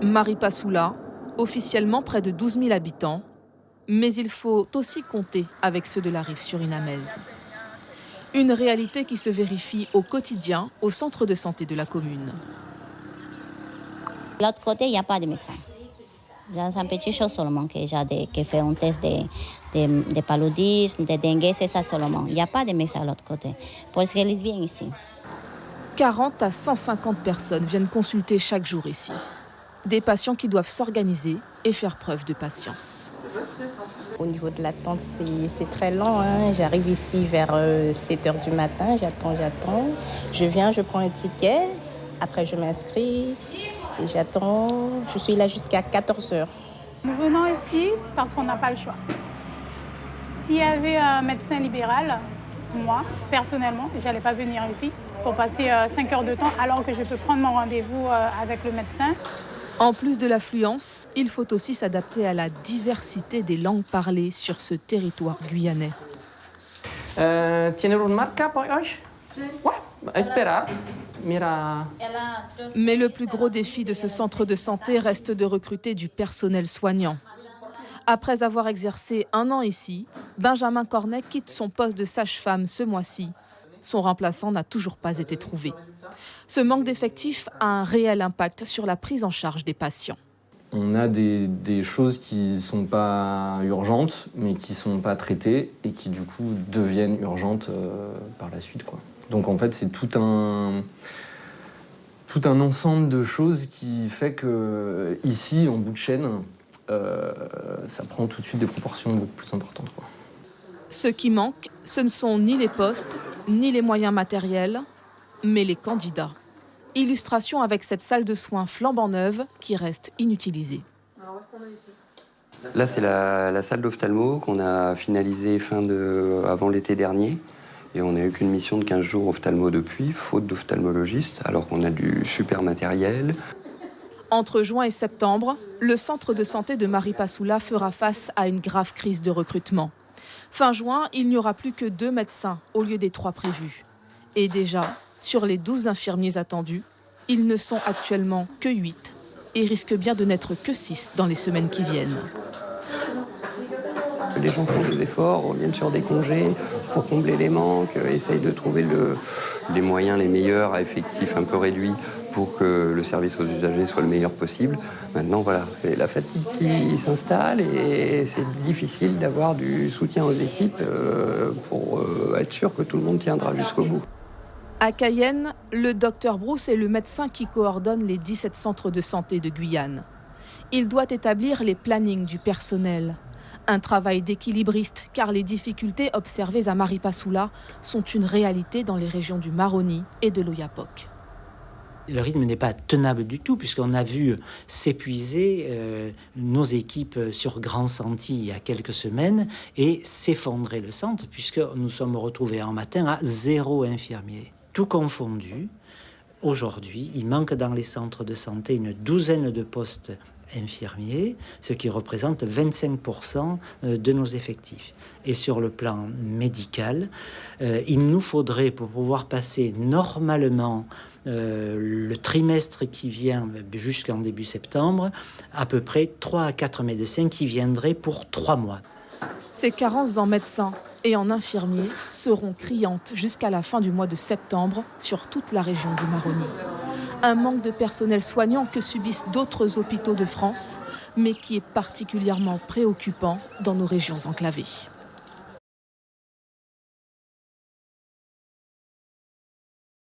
Maripasoula, officiellement près de 12 000 habitants, mais il faut aussi compter avec ceux de la rive surinamaise. Une réalité qui se vérifie au quotidien au centre de santé de la commune. De l'autre côté, il n'y a pas de médecin. C'est une petite chose seulement qui fait un test de paludisme, de dengue, c'est ça seulement. Il n'y a pas de médecin de l'autre côté. Parce qu'elle vient ici. 40 à 150 personnes viennent consulter chaque jour ici. Des patients qui doivent s'organiser et faire preuve de patience. Au niveau de l'attente, c'est très lent. Hein. J'arrive ici vers 7h du matin, j'attends. Je viens, je prends un ticket, après je m'inscris et j'attends. Je suis là jusqu'à 14h. Nous venons ici parce qu'on n'a pas le choix. S'il y avait un médecin libéral, moi, personnellement, je n'allais pas venir ici pour passer 5 heures de temps alors que je peux prendre mon rendez-vous avec le médecin. En plus de l'affluence, il faut aussi s'adapter à la diversité des langues parlées sur ce territoire guyanais. Tiene une marca pour hoje? Ouais, esperar. Mira. Mais le plus gros défi de ce centre de santé reste de recruter du personnel soignant. Après avoir exercé 1 an ici, Benjamin Cornet quitte son poste de sage-femme ce mois-ci. Son remplaçant n'a toujours pas été trouvé. Ce manque d'effectifs a un réel impact sur la prise en charge des patients. On a des choses qui ne sont pas urgentes, mais qui ne sont pas traitées et qui, du coup, deviennent urgentes par la suite, quoi. Donc, en fait, c'est tout un ensemble de choses qui fait que, ici, en bout de chaîne, ça prend tout de suite des proportions beaucoup plus importantes, quoi. Ce qui manque, ce ne sont ni les postes, ni les moyens matériels, mais les candidats. Illustration avec cette salle de soins flambant neuve qui reste inutilisée. Là, c'est la salle d'ophtalmo qu'on a finalisée avant l'été dernier. Et on n'a eu qu'une mission de 15 jours ophtalmo depuis, faute d'ophtalmologiste, alors qu'on a du super matériel. Entre juin et septembre, le centre de santé de Maripasoula fera face à une grave crise de recrutement. Fin juin, il n'y aura plus que 2 médecins au lieu des 3 prévus. Et déjà, sur les 12 infirmiers attendus, ils ne sont actuellement que 8 et risquent bien de n'être que 6 dans les semaines qui viennent. Les gens font des efforts, reviennent sur des congés pour combler les manques, essayent de trouver les moyens les meilleurs à effectifs un peu réduits pour que le service aux usagers soit le meilleur possible. Maintenant, voilà, c'est la fatigue qui s'installe et c'est difficile d'avoir du soutien aux équipes pour être sûr que tout le monde tiendra jusqu'au bout. À Cayenne, le docteur Brousse est le médecin qui coordonne les 17 centres de santé de Guyane. Il doit établir les plannings du personnel. Un travail d'équilibriste, car les difficultés observées à Maripasoula sont une réalité dans les régions du Maroni et de l'Oyapock. Le rythme n'est pas tenable du tout, puisqu'on a vu s'épuiser nos équipes sur Grand Santi il y a quelques semaines et s'effondrer le centre, puisque nous sommes retrouvés un matin à 0 infirmier. Tout confondu, aujourd'hui, il manque dans les centres de santé une 12aine de postes infirmiers, ce qui représente 25% de nos effectifs. Et sur le plan médical, il nous faudrait, pour pouvoir passer normalement le trimestre qui vient jusqu'en début septembre, à peu près 3 à 4 médecins qui viendraient pour 3 mois. Ces carences en médecins et en infirmiers seront criantes jusqu'à la fin du mois de septembre sur toute la région du Maroni. Un manque de personnel soignant que subissent d'autres hôpitaux de France, mais qui est particulièrement préoccupant dans nos régions enclavées.